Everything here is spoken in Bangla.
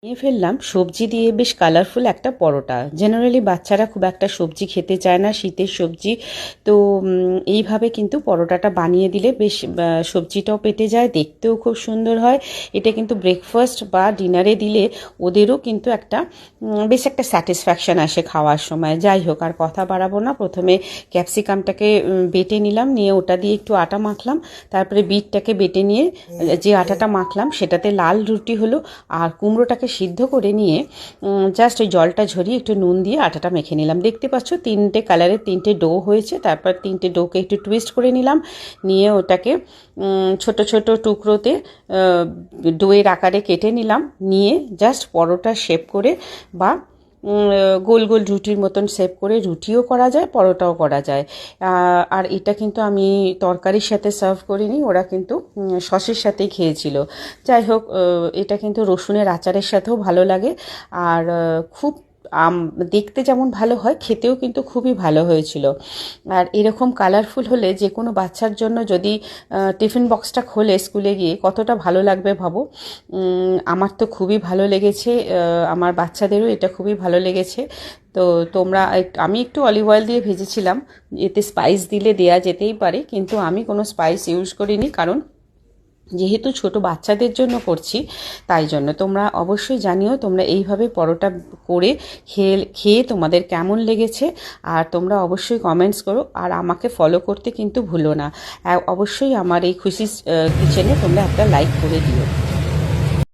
নিয়ে ফেললাম সবজি দিয়ে বেশ কালারফুল একটা পরোটা। জেনারেলি বাচ্চারা খুব একটা সবজি খেতে চায় না, শীতের সবজি। তো এইভাবে কিন্তু পরোটাটা বানিয়ে দিলে বেশ সবজিটাও পেটে যায়, দেখতেও খুব সুন্দর হয়। এটা কিন্তু ব্রেকফাস্ট বা ডিনারে দিলে ওদেরও কিন্তু একটা বেশ একটা স্যাটিসফ্যাকশান আসে খাওয়ার সময়। যাই হোক, আর কথা বাড়াবো না। প্রথমে ক্যাপসিকামটাকে বেটে নিলাম, নিয়ে ওটা দিয়ে একটু আটা মাখলাম। তারপরে বিটটাকে বেটে নিয়ে যে আটাটা মাখলাম সেটাতে লাল রুটি হলো। আর কুমড়োটাকে সিদ্ধ করে নিয়ে জাস্ট ওই জলটা ঝরিয়ে একটু নুন দিয়ে আটাটা মেখে নিলাম। দেখতে পাচ্ছ তিনটে কালারের তিনটে ডো হয়েছে। তারপর তিনটে ডোকে একটু টুইস্ট করে নিলাম, নিয়ে ওটাকে ছোট ছোট টুকরোতে ডোয়ের আকারে কেটে নিলাম। নিয়ে জাস্ট পরোটা শেপ করে বা গোল গোল রুটির মতন শেপ করে রুটিও করা যায়, পরোটাও করা যায়। আর এটা কিন্তু আমি তরকারির সাথে সার্ভ করিনি, ওরা কিন্তু সসের সাথেই খেয়েছিল। যাই হোক, এটা কিন্তু রসুনের আচারের সাথেও ভালো লাগে। আর খুব দেখতে যেমন ভালো হয়, খেতেও কিন্তু খুবই ভালো হয়েছিল। আর এরকম কালারফুল হলে যে কোনো বাচ্চার জন্য যদি টিফিন বক্সটা খোলে স্কুলে গিয়ে কতটা ভালো লাগবে ভাবো। আমার তো খুবই ভালো লেগেছে, আমার বাচ্চাদেরও এটা খুবই ভালো লেগেছে। তো তোমরা আমি একটু অলিভ অয়েল দিয়ে ভেজেছিলাম, এতে স্পাইস দিলে দেয়া যেতেই পারে, কিন্তু আমি কোনো স্পাইস ইউজ করিনি, কারণ যেহেতু ছোট বাচ্চাদের জন্য করছি তাই জন্য। তোমরা অবশ্যই জানিও তোমরা এইভাবে পরোটা করে খেয়ে তোমাদের কেমন লেগেছে। আর তোমরা অবশ্যই কমেন্টস করো, আর আমাকে ফলো করতে কিন্তু ভুলো না। অবশ্যই আমার এই খুশি কিচেনে তোমরা একটা লাইক করে দিও।